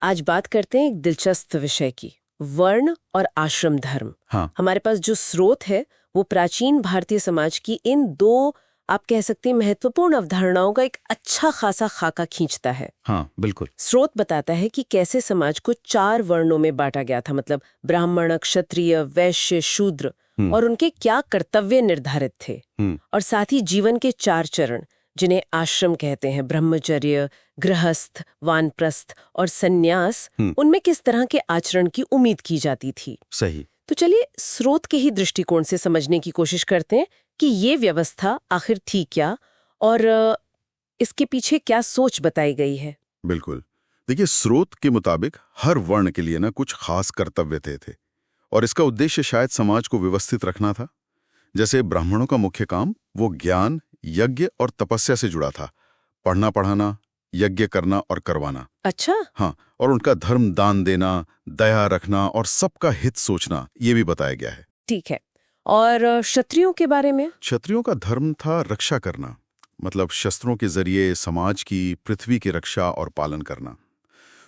आज बात करते हैं एक दिलचस्प विषय की, वर्ण और आश्रम धर्म। हाँ। हमारे पास जो स्रोत है वो प्राचीन भारतीय समाज की इन दो, आप कह सकते हैं, महत्वपूर्ण अवधारणाओं का एक अच्छा खासा खाका खींचता है। हाँ, बिल्कुल। स्रोत बताता है कि कैसे समाज को 4 वर्णों में बांटा गया था, मतलब ब्राह्मण, क्षत्रिय, वैश्य, शूद्र, और उनके क्या कर्तव्य निर्धारित थे। और साथ ही जीवन के 4 चरण, जिन्हें आश्रम कहते हैं, ब्रह्मचर्य, गृहस्थ, वानप्रस्थ और सन्यास, उनमें किस तरह के आचरण की उम्मीद की जाती थी। सही। तो चलिए स्रोत के ही दृष्टिकोण से समझने की कोशिश करते हैं कि ये व्यवस्था आखिर थी क्या, और इसके पीछे क्या सोच बताई गई है। बिल्कुल। देखिए, स्रोत के मुताबिक हर वर्ण के लिए ना कुछ खास कर्तव्य थे और इसका उद्देश्य शायद समाज को व्यवस्थित रखना था। जैसे ब्राह्मणों का मुख्य काम वो ज्ञान, यज्ञ और तपस्या से जुड़ा था। पढ़ना पढ़ाना, यज्ञ करना और करवाना। अच्छा। हाँ, और उनका धर्म दान देना, दया रखना और सबका हित सोचना, ये भी बताया गया है। ठीक है। और क्षत्रियों के बारे में? क्षत्रियों का धर्म था रक्षा करना, मतलब शस्त्रों के जरिए समाज की, पृथ्वी की रक्षा और पालन करना।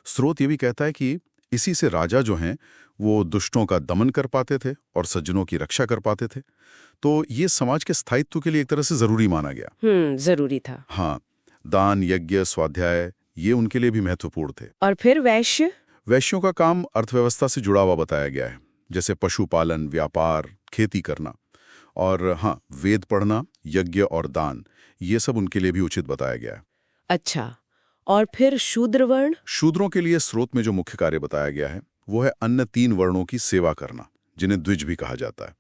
स्रोत ये भी कहता है कि इसी से राजा जो हैं वो दुष्टों का दमन कर पाते थे और सज्जनों की रक्षा कर पाते थे। तो ये समाज के स्थायित्व के लिए एक तरह से जरूरी माना गया। जरूरी था। हाँ, दान, यज्ञ, स्वाध्याय ये उनके लिए भी महत्वपूर्ण थे। और फिर वैश्य? वैश्यों का काम अर्थव्यवस्था से जुड़ा हुआ बताया गया है, जैसे पशुपालन, व्यापार, खेती करना। और हाँ, वेद पढ़ना, यज्ञ और दान, ये सब उनके लिए भी उचित बताया गया है। अच्छा। और फिर शूद्र वर्ण? शूद्रों के लिए स्रोत में जो मुख्य कार्य बताया गया है वो है अन्य 3 वर्णों की सेवा करना, जिन्हें द्विज भी कहा जाता है।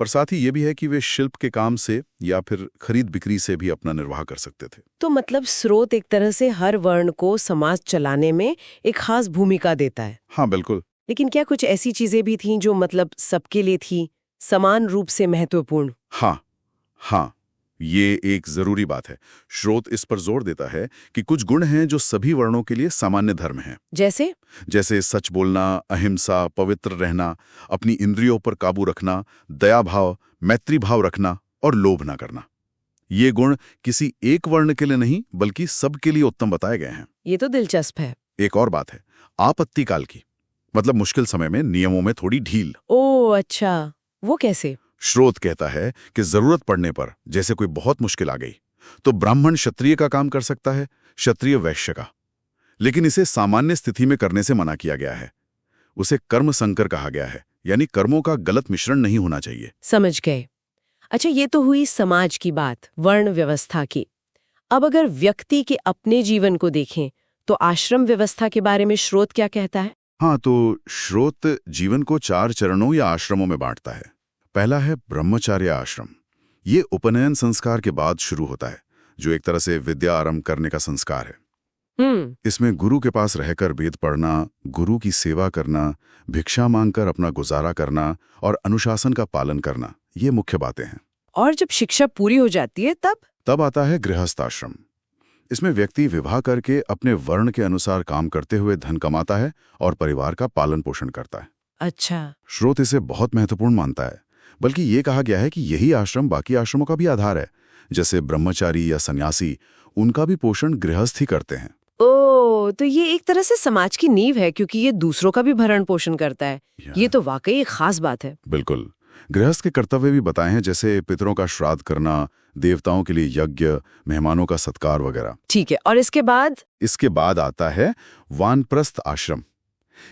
पर साथ ही ये भी है कि वे शिल्प के काम से या फिर खरीद बिक्री से भी अपना निर्वाह कर सकते थे। तो मतलब स्रोत एक तरह से हर वर्ण को समाज चलाने में एक खास भूमिका देता है। हाँ, बिल्कुल। लेकिन क्या कुछ ऐसी चीजें भी थीं जो मतलब सबके लिए थी, समान रूप से महत्वपूर्ण? हाँ, ये एक जरूरी बात है। स्रोत इस पर जोर देता है कि कुछ गुण हैं जो सभी वर्णों के लिए सामान्य धर्म हैं। जैसे सच बोलना, अहिंसा, पवित्र रहना, अपनी इंद्रियों पर काबू रखना, दया भाव, मैत्री भाव रखना और लोभ न करना। ये गुण किसी एक वर्ण के लिए नहीं बल्कि सबके लिए उत्तम बताए गए हैं। ये तो दिलचस्प है। एक और बात है आपत्ति काल की, मतलब मुश्किल समय में नियमों में थोड़ी ढील। ओह अच्छा, वो कैसे? स्रोत कहता है कि जरूरत पड़ने पर, जैसे कोई बहुत मुश्किल आ गई, तो ब्राह्मण क्षत्रिय का काम कर सकता है, क्षत्रिय वैश्य का। लेकिन इसे सामान्य स्थिति में करने से मना किया गया है। उसे कर्म संकर कहा गया है, यानी कर्मों का गलत मिश्रण नहीं होना चाहिए। समझ गए। अच्छा, ये तो हुई समाज की बात, वर्ण व्यवस्था की। अब अगर व्यक्ति के अपने जीवन को देखें तो आश्रम व्यवस्था के बारे में स्रोत क्या कहता है? हाँ, तो स्रोत जीवन को 4 चरणों या आश्रमों में बांटता है। पहला है ब्रह्मचर्य आश्रम। ये उपनयन संस्कार के बाद शुरू होता है, जो एक तरह से विद्या आरंभ करने का संस्कार है। इसमें गुरु के पास रहकर वेद पढ़ना, गुरु की सेवा करना, भिक्षा मांगकर अपना गुजारा करना और अनुशासन का पालन करना, ये मुख्य बातें हैं। और जब शिक्षा पूरी हो जाती है तब आता है गृहस्थ आश्रम। इसमें व्यक्ति विवाह करके अपने वर्ण के अनुसार काम करते हुए धन कमाता है और परिवार का पालन पोषण करता है। अच्छा। स्रोत इसे बहुत महत्वपूर्ण मानता है, बल्कि ये कहा गया है कि यही आश्रम बाकी आश्रमों का भी आधार है। जैसे ब्रह्मचारी या सन्यासी, उनका भी पोषण गृहस्थ ही करते हैं। ओह, तो ये एक तरह से समाज की नींव है, क्योंकि ये दूसरों का भी भरण पोषण करता है। ये तो वाकई एक खास बात है। बिल्कुल। गृहस्थ के कर्तव्य भी बताए हैं, जैसे पितरों का श्राद्ध करना, देवताओं के लिए यज्ञ, मेहमानों का सत्कार वगैरह। ठीक है, और इसके बाद आता है वानप्रस्थ आश्रम।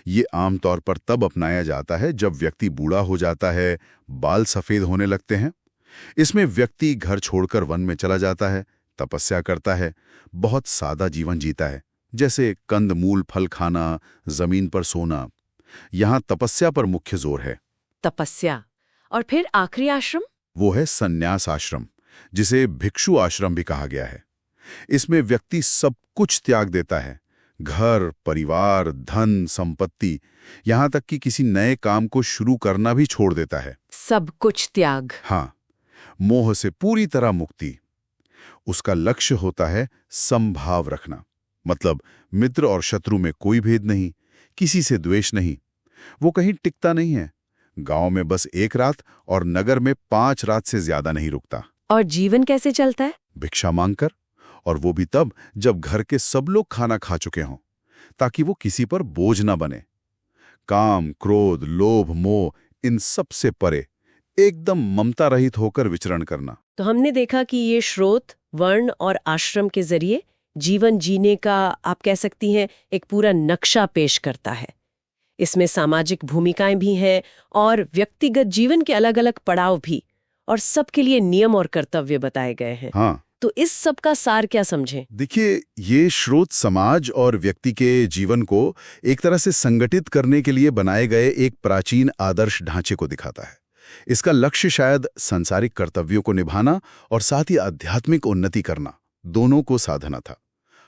ये आमतौर पर तब अपनाया जाता है जब व्यक्ति बूढ़ा हो जाता है, बाल सफेद होने लगते हैं। इसमें व्यक्ति घर छोड़कर वन में चला जाता है, तपस्या करता है, बहुत सादा जीवन जीता है, जैसे कंद मूल फल खाना, जमीन पर सोना। यहाँ तपस्या पर मुख्य जोर है। तपस्या। और फिर आखिरी आश्रम? वो है संन्यास आश्रम, जिसे भिक्षु आश्रम भी कहा गया है। इसमें व्यक्ति सब कुछ त्याग देता है, घर, परिवार, धन, संपत्ति, यहाँ तक कि किसी नए काम को शुरू करना भी छोड़ देता है। सब कुछ त्याग। हाँ, मोह से पूरी तरह मुक्ति। उसका लक्ष्य होता है समभाव रखना, मतलब मित्र और शत्रु में कोई भेद नहीं, किसी से द्वेष नहीं। वो कहीं टिकता नहीं है, गांव में बस 1 रात और नगर में 5 रात से ज्यादा नहीं रुकता। और जीवन कैसे चलता है? भिक्षा मांगकर, और वो भी तब जब घर के सब लोग खाना खा चुके हों। ताकि वो किसी पर बोझ ना बने। काम, क्रोध, लोभ, मोह इन सब से परे एकदम ममता रहित होकर विचरण करना। तो हमने देखा कि ये स्रोत वर्ण और आश्रम के जरिए जीवन जीने का, आप कह सकती हैं, एक पूरा नक्शा पेश करता है। इसमें सामाजिक भूमिकाएं भी हैं और व्यक्तिगत जीवन के अलग अलग पड़ाव भी, और सबके लिए नियम और कर्तव्य बताए गए हैं। हाँ, तो इस सब का सार क्या समझें? देखिए, ये स्रोत समाज और व्यक्ति के जीवन को एक तरह से संगठित करने के लिए बनाए गए एक प्राचीन आदर्श ढांचे को दिखाता है। इसका लक्ष्य शायद सांसारिक कर्तव्यों को निभाना और साथ ही आध्यात्मिक उन्नति करना, दोनों को साधना था।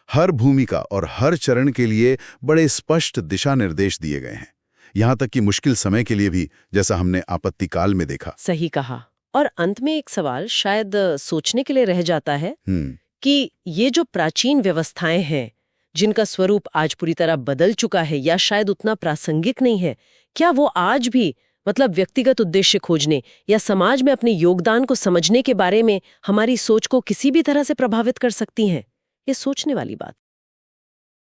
हर भूमिका और हर चरण के लिए बड़े स्पष्ट दिशा निर्देश दिए गए हैं, यहाँ तक कि मुश्किल समय के लिए भी, जैसा हमने आपत्ति काल में देखा। सही कहा। और अंत में एक सवाल शायद सोचने के लिए रह जाता है कि ये जो प्राचीन व्यवस्थाएं हैं, जिनका स्वरूप आज पूरी तरह बदल चुका है या शायद उतना प्रासंगिक नहीं है, क्या वो आज भी मतलब व्यक्तिगत उद्देश्य खोजने या समाज में अपने योगदान को समझने के बारे में हमारी सोच को किसी भी तरह से प्रभावित कर सकती हैं? ये सोचने वाली बात।